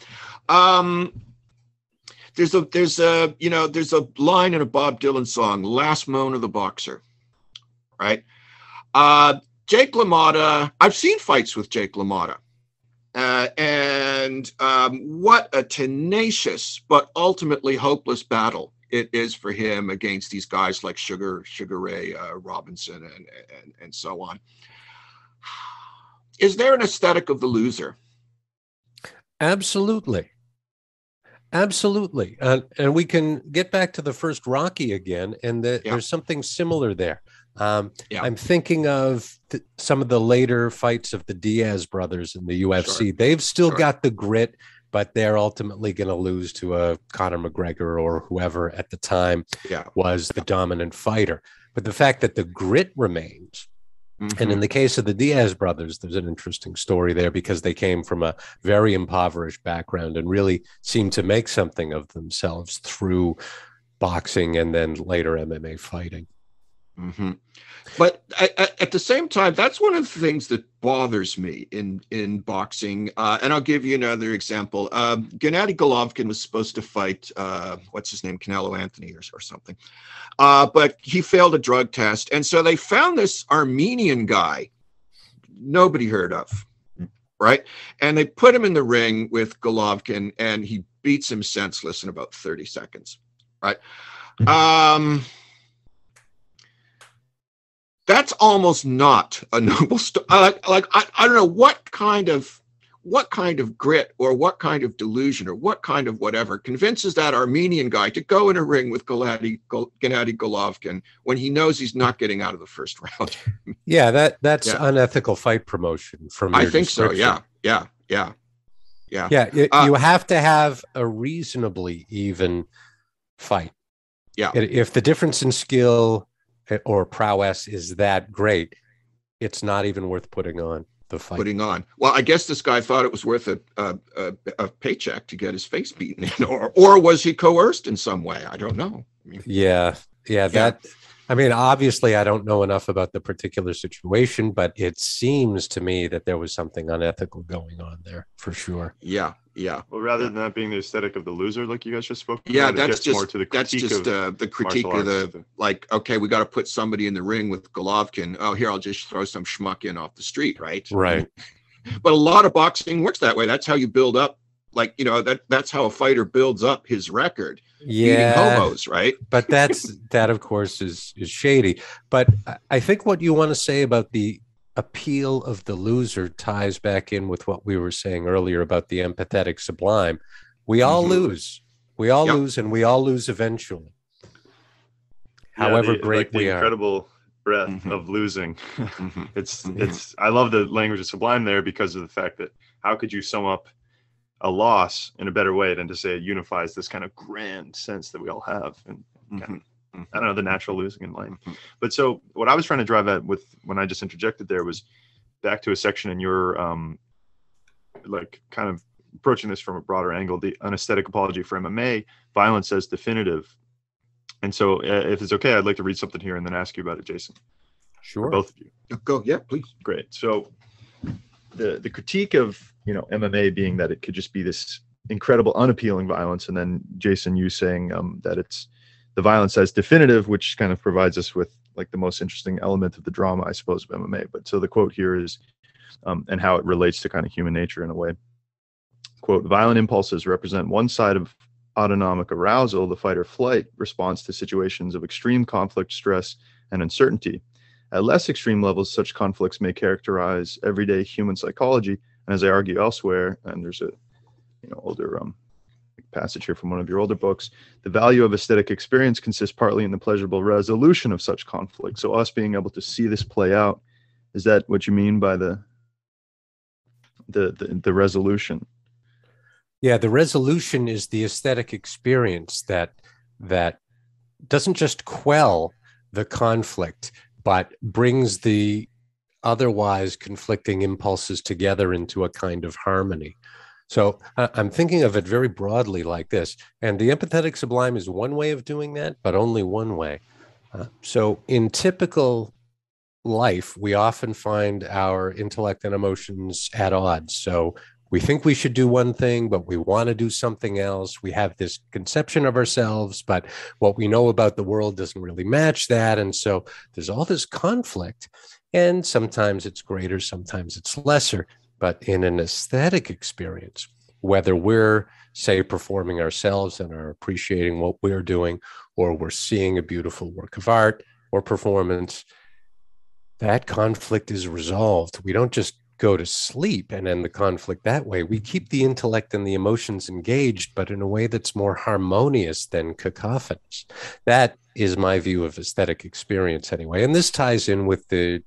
[SPEAKER 2] There's a line in a Bob Dylan song, "Last Moan of the Boxer," right? Jake LaMotta, I've seen fights with Jake LaMotta. And what a tenacious but ultimately hopeless battle it is for him against these guys like Sugar Ray Robinson and so on. Is there an aesthetic of the loser?
[SPEAKER 3] Absolutely. Absolutely. And we can get back to the first Rocky again, and there's something similar there. I'm thinking of some of the later fights of the Diaz brothers in the UFC. Sure. They've still got the grit, but they're ultimately going to lose to a Conor McGregor or whoever at the time was the dominant fighter. But the fact that the grit remains, and in the case of the Diaz brothers, there's an interesting story there because they came from a very impoverished background and really seemed to make something of themselves through boxing and then later MMA fighting.
[SPEAKER 2] But at the same time, that's one of the things that bothers me in boxing. And I'll give you another example. Gennady Golovkin was supposed to fight, what's his name, Canelo Anthony or something. But he failed a drug test. And so they found this Armenian guy nobody heard of, right? And they put him in the ring with Golovkin, and he beats him senseless in about 30 seconds, right? That's almost not a noble story. I don't know what kind of grit or what kind of delusion or what kind of whatever convinces that Armenian guy to go in a ring with Gennady Golovkin when he knows he's not getting out of the first round.
[SPEAKER 3] Yeah, that's unethical fight promotion from your description.
[SPEAKER 2] Yeah.
[SPEAKER 3] You have to have a reasonably even fight.
[SPEAKER 2] Yeah.
[SPEAKER 3] If the difference in skill or prowess is that great, it's not even worth putting on the fight. Well,
[SPEAKER 2] I guess this guy thought it was worth a paycheck to get his face beaten in, or was he coerced in some way? I don't know.
[SPEAKER 3] Yeah. I mean, obviously, I don't know enough about the particular situation, but it seems to me that there was something unethical going on there for sure.
[SPEAKER 2] Yeah.
[SPEAKER 1] Well, rather than that being the aesthetic of the loser, like you guys just spoke about,
[SPEAKER 2] yeah, that's just
[SPEAKER 1] more to the critique
[SPEAKER 2] the critique of the like. Okay, we got to put somebody in the ring with Golovkin. Oh, here, I'll just throw some schmuck in off the street, right?
[SPEAKER 3] Right.
[SPEAKER 2] But a lot of boxing works that way. That's how you build up. Like, that's how a fighter builds up his record. Beating homos, right?
[SPEAKER 3] But that of course is shady. But I think what you want to say about the appeal of the loser ties back in with what we were saying earlier about the empathetic sublime. We all lose. We all lose, and we all lose eventually. However great we are.
[SPEAKER 1] Incredible breadth of losing. It's I love the language of sublime there because of the fact that how could you sum up a loss in a better way than to say it unifies this kind of grand sense that we all have, and kind of, I don't know, the natural losing in life. But so what I was trying to drive at with when I just interjected there was back to a section in your like kind of approaching this from a broader angle, the anesthetic apology for MMA, violence as definitive. And so if it's okay, I'd like to read something here and then ask you about it, Jason.
[SPEAKER 3] Sure.
[SPEAKER 1] Both of you.
[SPEAKER 2] Go. Yeah, please.
[SPEAKER 1] Great. So the critique of MMA being that it could just be this incredible unappealing violence, and then Jason, you saying that it's the violence as definitive, which kind of provides us with like the most interesting element of the drama, I suppose, of MMA. But so the quote here is and how it relates to kind of human nature in a way. Quote, violent impulses represent one side of autonomic arousal, the fight or flight response to situations of extreme conflict, stress, and uncertainty. At less extreme levels, such conflicts may characterize everyday human psychology. And as I argue elsewhere, and there's a older passage here from one of your older books, the value of aesthetic experience consists partly in the pleasurable resolution of such conflict. So us being able to see this play out, is that what you mean by the resolution?
[SPEAKER 3] Yeah, the resolution is the aesthetic experience that doesn't just quell the conflict, but brings the otherwise conflicting impulses together into a kind of harmony. So I'm thinking of it very broadly like this. And the empathetic sublime is one way of doing that, but only one way. So in typical life, we often find our intellect and emotions at odds. So we think we should do one thing, but we want to do something else. We have this conception of ourselves, but what we know about the world doesn't really match that. And so there's all this conflict. And sometimes it's greater, sometimes it's lesser. But in an aesthetic experience, whether we're, say, performing ourselves and are appreciating what we're doing, or we're seeing a beautiful work of art or performance, that conflict is resolved. We don't just go to sleep and end the conflict that way. We keep the intellect and the emotions engaged, but in a way that's more harmonious than cacophonous. That is my view of aesthetic experience anyway. And this ties in with the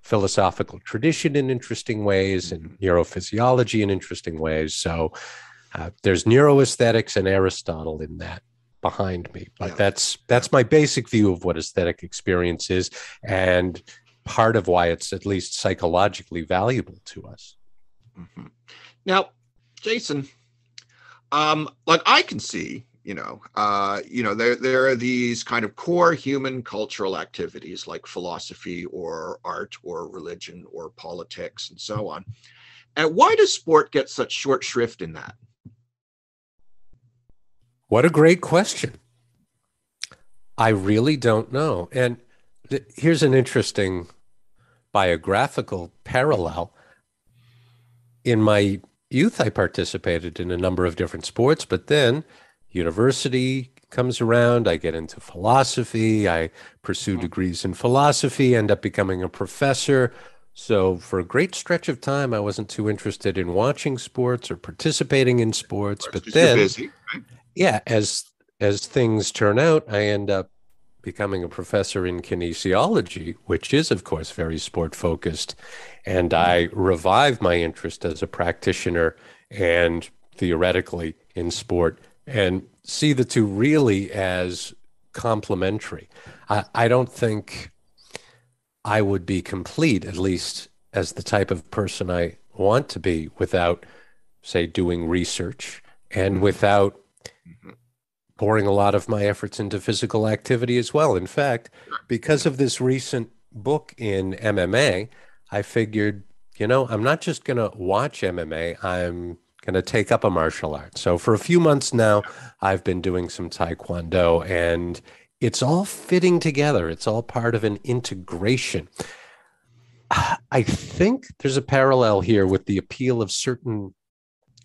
[SPEAKER 3] philosophical tradition in interesting ways and neurophysiology in interesting ways. So there's neuroaesthetics and Aristotle in that behind me. But that's my basic view of what aesthetic experience is, and part of why it's at least psychologically valuable to us.
[SPEAKER 2] Now, Jason, like I can see, there are these kind of core human cultural activities like philosophy or art or religion or politics and so on. And why does sport get such short shrift in that?
[SPEAKER 3] What a great question. I really don't know. And here's an interesting biographical parallel. In my youth, I participated in a number of different sports, but then university comes around, I get into philosophy, I pursue degrees in philosophy, end up becoming a professor. So for a great stretch of time, I wasn't too interested in watching sports or participating in sports. But then,
[SPEAKER 2] you're busy, right?
[SPEAKER 3] yeah, as things turn out, I end up becoming a professor in kinesiology, which is, of course, very sport focused. And I revive my interest as a practitioner and theoretically in sport, and see the two really as complementary. I don't think I would be complete, at least as the type of person I want to be, without, say, doing research and without pouring a lot of my efforts into physical activity as well. In fact, because of this recent book in MMA, I figured, I'm not just going to watch MMA, I'm going to take up a martial art. So for a few months now, I've been doing some Taekwondo, and it's all fitting together. It's all part of an integration. I think there's a parallel here with the appeal of certain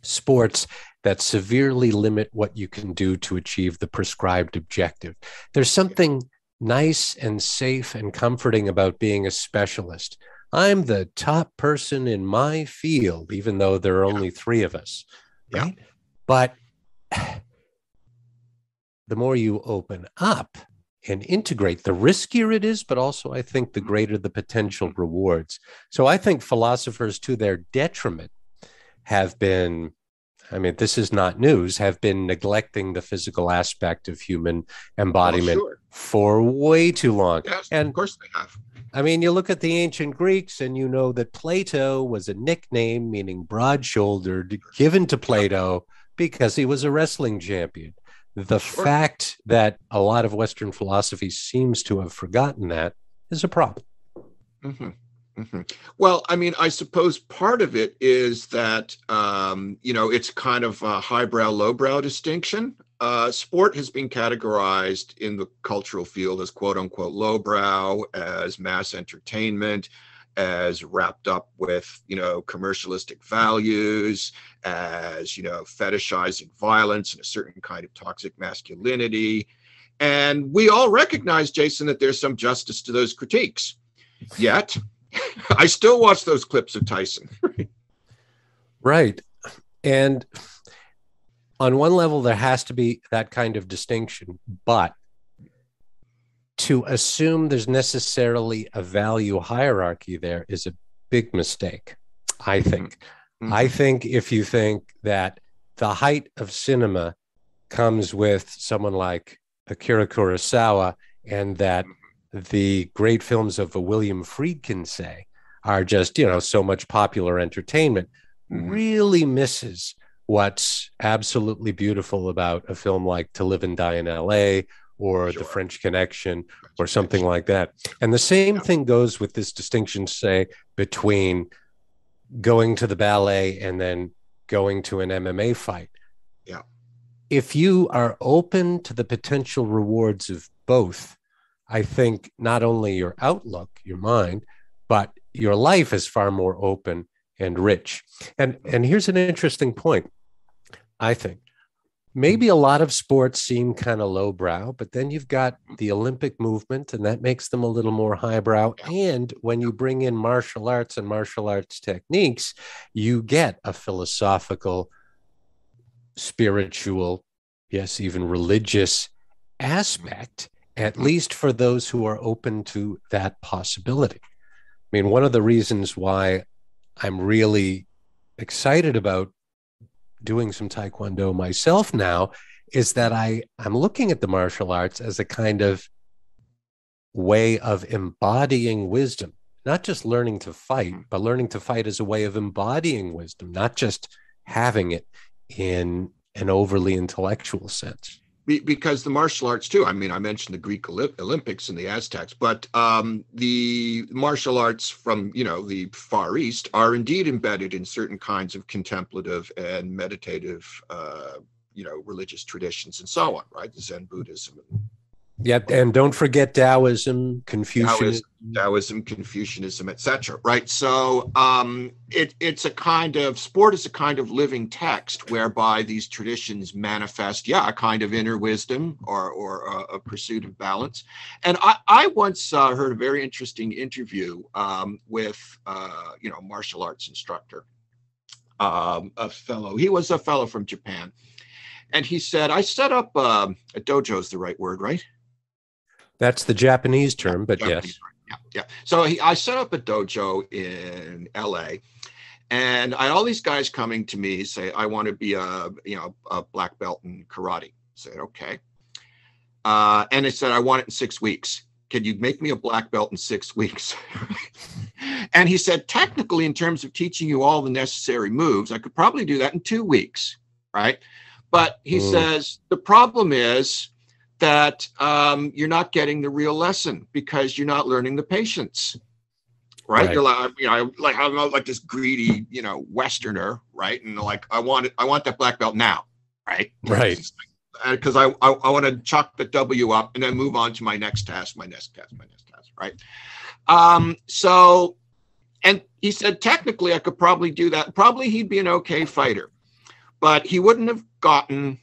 [SPEAKER 3] sports that severely limit what you can do to achieve the prescribed objective. There's something nice and safe and comforting about being a specialist. I'm the top person in my field, even though there are only three of us, right? Yeah. But the more you open up and integrate, the riskier it is, but also I think the greater the potential rewards. So I think philosophers, to their detriment, have been, this is not news, have been neglecting the physical aspect of human embodiment for way too long.
[SPEAKER 2] Yes,
[SPEAKER 3] and
[SPEAKER 2] of course they have.
[SPEAKER 3] You look at the ancient Greeks and you know that Plato was a nickname meaning broad-shouldered, given to Plato because he was a wrestling champion. The fact that a lot of Western philosophy seems to have forgotten that is a problem.
[SPEAKER 2] Mm-hmm. Mm-hmm. Well, I suppose part of it is that, it's kind of a highbrow, lowbrow distinction. Sport has been categorized in the cultural field as quote unquote lowbrow, as mass entertainment, as wrapped up with, commercialistic values, as, fetishizing violence and a certain kind of toxic masculinity. And we all recognize, Jason, that there's some justice to those critiques. Yet, I still watch those clips of Tyson.
[SPEAKER 3] Right. And on one level, there has to be that kind of distinction, but to assume there's necessarily a value hierarchy there is a big mistake, I think. Mm-hmm. I think if you think that the height of cinema comes with someone like Akira Kurosawa, and that the great films of a William Friedkin, say, are just, so much popular entertainment, really misses what's absolutely beautiful about a film like To Live and Die in L.A. or The French Connection or something like that. And the same thing goes with this distinction, say, between going to the ballet and then going to an MMA fight.
[SPEAKER 2] Yeah.
[SPEAKER 3] If you are open to the potential rewards of both, I think not only your outlook, your mind, but your life is far more open and rich. And here's an interesting point, I think. Maybe a lot of sports seem kind of lowbrow, but then you've got the Olympic movement, and that makes them a little more highbrow. And when you bring in martial arts and martial arts techniques, you get a philosophical, spiritual, yes, even religious aspect, at least for those who are open to that possibility. One of the reasons why I'm really excited about doing some Taekwondo myself now is that I'm looking at the martial arts as a kind of way of embodying wisdom, not just learning to fight, but learning to fight as a way of embodying wisdom, not just having it in an overly intellectual sense.
[SPEAKER 2] Because the martial arts too, I mentioned the Greek Olympics and the Aztecs, but the martial arts from, the Far East are indeed embedded in certain kinds of contemplative and meditative, religious traditions and so on, right? Zen Buddhism.
[SPEAKER 3] Yep, and don't forget Taoism, Confucianism.
[SPEAKER 2] Taoism, Confucianism, etc. Right. So it's a kind of sport is a kind of living text whereby these traditions manifest, a kind of inner wisdom or a pursuit of balance. And I once heard a very interesting interview with martial arts instructor, he was a fellow from Japan, and he said, I set up a dojo is the right word, right?
[SPEAKER 3] That's the Japanese term, but
[SPEAKER 2] Japanese,
[SPEAKER 3] yes.
[SPEAKER 2] Yeah. So I set up a dojo in LA, and I had all these guys coming to me say, I want to be a black belt in karate. I said, okay. And they said, I want it in 6 weeks. Can you make me a black belt in 6 weeks? And he said, technically, in terms of teaching you all the necessary moves, I could probably do that in 2 weeks, right? But he says, the problem is that you're not getting the real lesson because you're not learning the patience, right? You're like, I'm not like this greedy, Westerner, right? And like, I want that black belt now, right?
[SPEAKER 3] Right.
[SPEAKER 2] Because I want to chalk the W up and then move on to my next task, right? So, and he said, technically, I could probably do that. Probably he'd be an okay fighter, but he wouldn't have gotten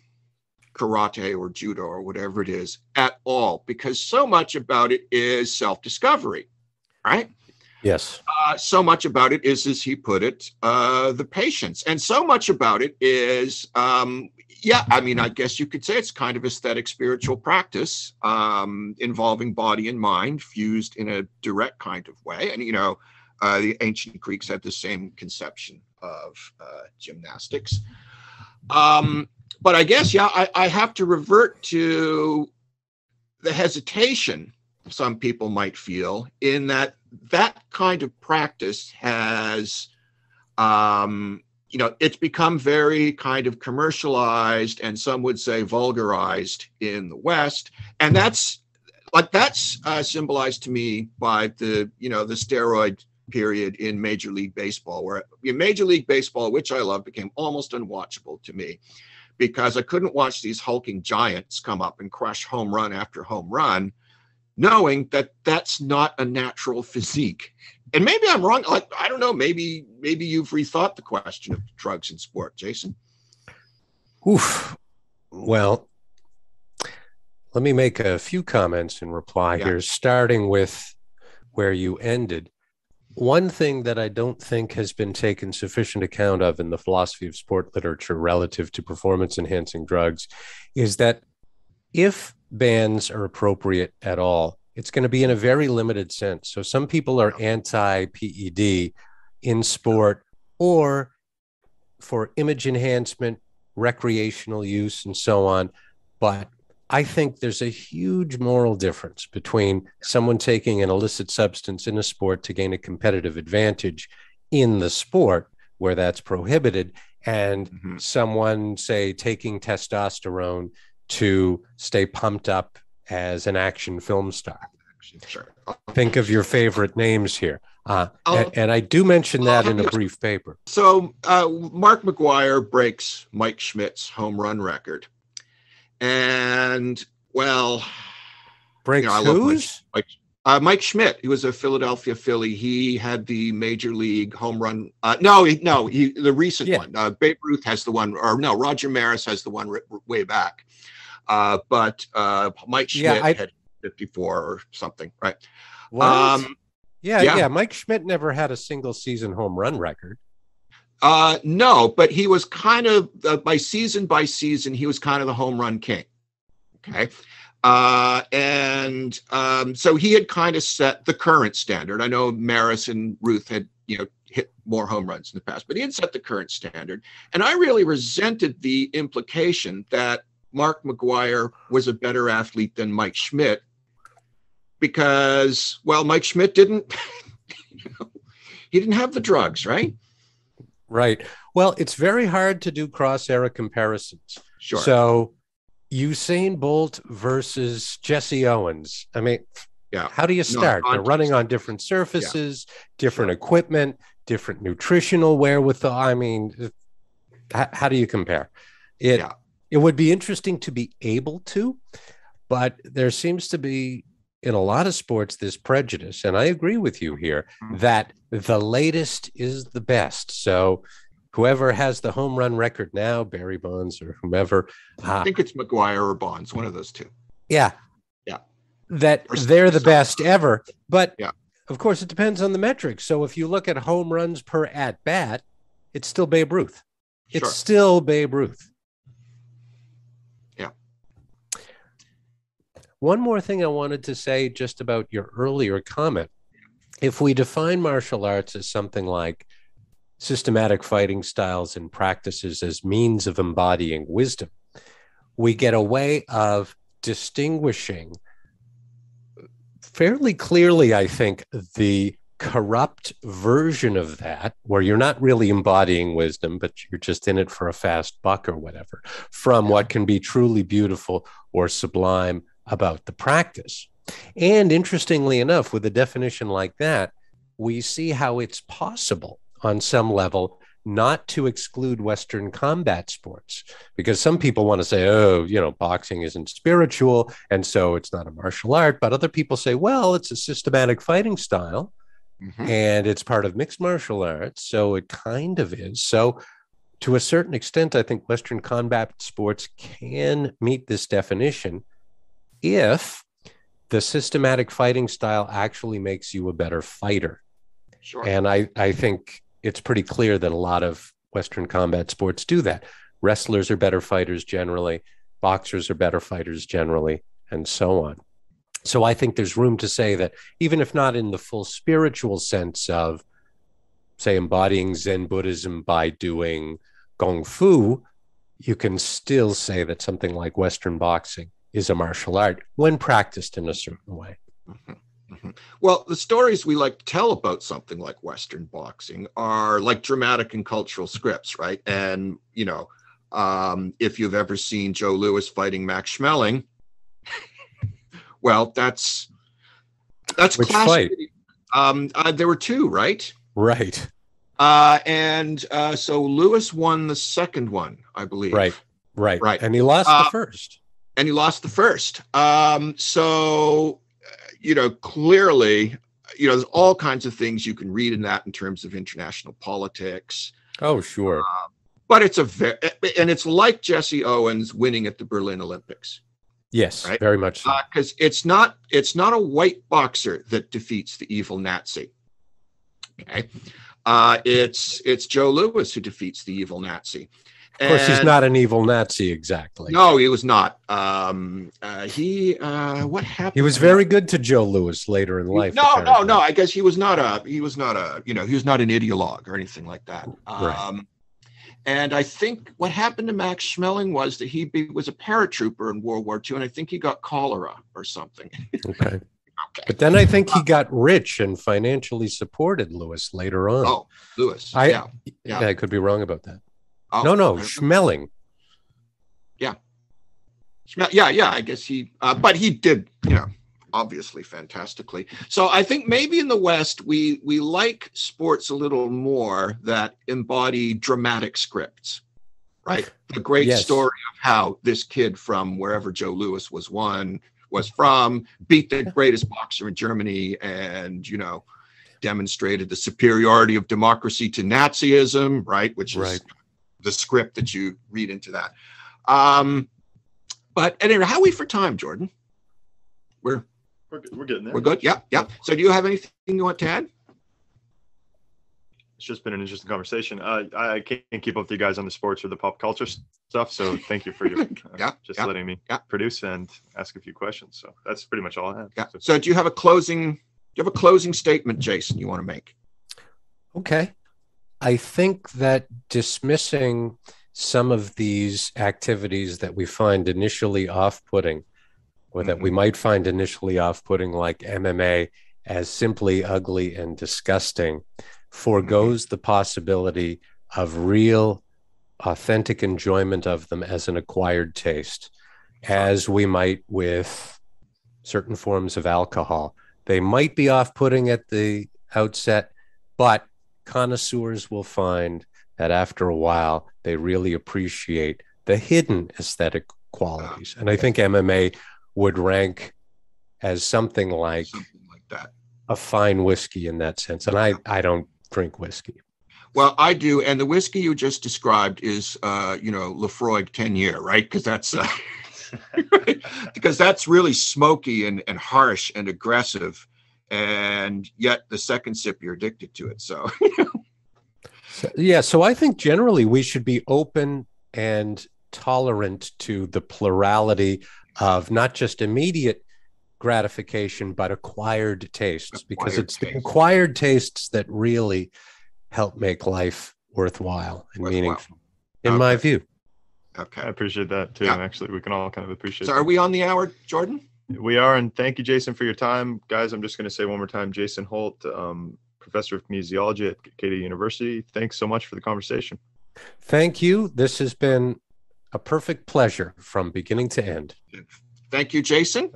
[SPEAKER 2] karate or judo or whatever it is at all, because so much about it is self-discovery, right?
[SPEAKER 3] Yes.
[SPEAKER 2] So much about it is, as he put it, the patience. And so much about it is, I guess you could say it's kind of aesthetic spiritual practice involving body and mind fused in a direct kind of way. And, the ancient Greeks had the same conception of gymnastics. But I guess, I have to revert to the hesitation some people might feel in that kind of practice has, it's become very kind of commercialized and some would say vulgarized in the West. And that's symbolized to me by the steroid period in Major League Baseball, where Major League Baseball, which I love, became almost unwatchable to me, because I couldn't watch these hulking giants come up and crush home run after home run, knowing that that's not a natural physique. And maybe I'm wrong. Like, I don't know, maybe you've rethought the question of drugs in sport, Jason.
[SPEAKER 3] Oof. Well, let me make a few comments in reply here, starting with where you ended. One thing that I don't think has been taken sufficient account of in the philosophy of sport literature relative to performance-enhancing drugs is that if bans are appropriate at all, it's going to be in a very limited sense. So some people are anti-PED in sport or for image enhancement, recreational use, and so on. But I think there's a huge moral difference between someone taking an illicit substance in a sport to gain a competitive advantage in the sport where that's prohibited, and someone, say, taking testosterone to stay pumped up as an action film star.
[SPEAKER 2] Sure.
[SPEAKER 3] Think of your favorite names here. And I do mention that in a brief paper.
[SPEAKER 2] So Mark McGwire breaks Mike Schmidt's home run record. And, well,
[SPEAKER 3] breaks whose?
[SPEAKER 2] Mike Schmidt. He was a Philadelphia Philly. He had the major league home run. The recent one. Babe Ruth has the one, or no, Roger Maris has the one way back. But Mike Schmidt had 54 or something, right?
[SPEAKER 3] What? Mike Schmidt never had a single season home run record.
[SPEAKER 2] No, but he was kind of by season, he was kind of the home run king. Okay. So he had kind of set the current standard. I know Maris and Ruth had, hit more home runs in the past, but he had set the current standard. And I really resented the implication that Mark McGwire was a better athlete than Mike Schmidt because, well, Mike Schmidt didn't, he didn't have the drugs, right?
[SPEAKER 3] Right. Well, it's very hard to do cross-era comparisons.
[SPEAKER 2] Sure.
[SPEAKER 3] So Usain Bolt versus Jesse Owens. I mean, how do you start? They're running on different surfaces, different equipment, different nutritional wherewithal. I mean, how do you compare? It would be interesting to be able to, But there seems to be, in a lot of sports, this prejudice, and I agree with you here, that the latest is the best. So whoever has the home run record now, Barry Bonds or whomever.
[SPEAKER 2] I think it's McGuire or Bonds, one of those two.
[SPEAKER 3] Yeah.
[SPEAKER 2] Yeah.
[SPEAKER 3] That they're the best ever. But
[SPEAKER 2] yeah,
[SPEAKER 3] of course, it depends on the metrics. So if you look at home runs per at bat, it's still Babe Ruth. It's still Babe Ruth.
[SPEAKER 2] Yeah.
[SPEAKER 3] One more thing I wanted to say just about your earlier comment. If we define martial arts as something like systematic fighting styles and practices as means of embodying wisdom, we get a way of distinguishing fairly clearly, I think, the corrupt version of that, where you're not really embodying wisdom, but you're just in it for a fast buck or whatever, from what can be truly beautiful or sublime about the practice. And interestingly enough, with a definition like that, we see how it's possible on some level not to exclude Western combat sports, because some people want to say, oh, boxing isn't spiritual, and so it's not a martial art. But other people say, well, it's a systematic fighting style, and it's part of mixed martial arts, so it kind of is. So to a certain extent, I think Western combat sports can meet this definition if the systematic fighting style actually makes you a better fighter.
[SPEAKER 2] Sure.
[SPEAKER 3] And I think it's pretty clear that a lot of Western combat sports do that. Wrestlers are better fighters generally, boxers are better fighters generally, and so on. So I think there's room to say that even if not in the full spiritual sense of, say, embodying Zen Buddhism by doing Kung Fu, you can still say that something like Western boxing is a martial art when practiced in a certain way.
[SPEAKER 2] Well, the stories we like to tell about something like Western boxing are like dramatic and cultural scripts, right? And, if you've ever seen Joe Louis fighting Max Schmeling, well, that's
[SPEAKER 3] which fight?
[SPEAKER 2] There were two, right?
[SPEAKER 3] Right.
[SPEAKER 2] So Louis won the second one, I believe.
[SPEAKER 3] Right. And he lost the first.
[SPEAKER 2] Clearly, there's all kinds of things you can read in that in terms of international politics.
[SPEAKER 3] Oh, sure.
[SPEAKER 2] But it's like Jesse Owens winning at the Berlin Olympics.
[SPEAKER 3] Yes,
[SPEAKER 2] right?
[SPEAKER 3] Very much so.
[SPEAKER 2] Because it's not a white boxer that defeats the evil Nazi. Okay, it's Joe Louis who defeats the evil Nazi.
[SPEAKER 3] Of course, he's not an evil Nazi exactly.
[SPEAKER 2] No, he was not. What happened?
[SPEAKER 3] He was very good to Joe Louis later in life.
[SPEAKER 2] No. I guess he was not an ideologue or anything like that.
[SPEAKER 3] Right.
[SPEAKER 2] And I think what happened to Max Schmeling was that he was a paratrooper in World War II, and I think he got cholera or something.
[SPEAKER 3] Okay. But then I think he got rich and financially supported Louis later on.
[SPEAKER 2] Oh, Louis.
[SPEAKER 3] Yeah, I could be wrong about that.
[SPEAKER 2] Oh,
[SPEAKER 3] no, Schmeling.
[SPEAKER 2] Yeah. I guess but he did, obviously fantastically. So I think maybe in the West, we like sports a little more that embody dramatic scripts, right? The great story of how this kid from wherever Joe Louis was from, beat the greatest boxer in Germany and, demonstrated the superiority of democracy to Nazism, right? Which is the script that you read into that. But anyway, how are we for time, Jordan? We're
[SPEAKER 1] getting there.
[SPEAKER 2] We're good. Yeah. So do you have anything you want to add?
[SPEAKER 1] It's just been an interesting conversation. I can't keep up with you guys on the sports or the pop culture stuff. So thank you for your letting me produce and ask a few questions. So that's pretty much all I have.
[SPEAKER 2] Yeah. So do you have a closing statement, Jason, you want to make?
[SPEAKER 3] Okay. I think that dismissing some of these activities that we find initially off-putting, or that we might find initially off-putting, like MMA, as simply ugly and disgusting, foregoes the possibility of real, authentic enjoyment of them as an acquired taste, as we might with certain forms of alcohol. They might be off-putting at the outset, but connoisseurs will find that after a while, they really appreciate the hidden aesthetic qualities. And I think MMA would rank as something like
[SPEAKER 2] that.
[SPEAKER 3] A fine whiskey in that sense. And I don't drink whiskey.
[SPEAKER 2] Well, I do. And the whiskey you just described is, Lefroy 10-year, right? Because that's because that's really smoky and harsh and aggressive. And yet the second sip, you're addicted to it. So,
[SPEAKER 3] so I think generally we should be open and tolerant to the plurality of not just immediate gratification, but acquired tastes, because it's the acquired tastes that really help make life worthwhile and meaningful, in my view.
[SPEAKER 2] Okay.
[SPEAKER 1] I appreciate that too. Yeah. Actually, we can all kind of appreciate
[SPEAKER 2] So are we on the hour, Jordan?
[SPEAKER 1] We are. And thank you, Jason, for your time. Guys, I'm just going to say one more time, Jason Holt, Professor of Kinesiology at Acadia University. Thanks so much for the conversation.
[SPEAKER 3] Thank you. This has been a perfect pleasure from beginning to end.
[SPEAKER 2] Thank you, Jason.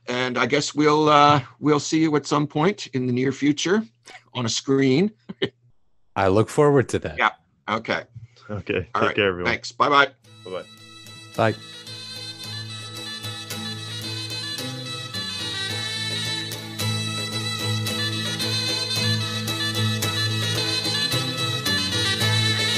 [SPEAKER 2] And I guess we'll see you at some point in the near future on a screen.
[SPEAKER 3] I look forward to that.
[SPEAKER 2] Yeah. Okay.
[SPEAKER 1] Okay.
[SPEAKER 2] All
[SPEAKER 1] Take care, everyone.
[SPEAKER 2] Thanks. Bye-bye.
[SPEAKER 1] Bye-bye.
[SPEAKER 3] Bye.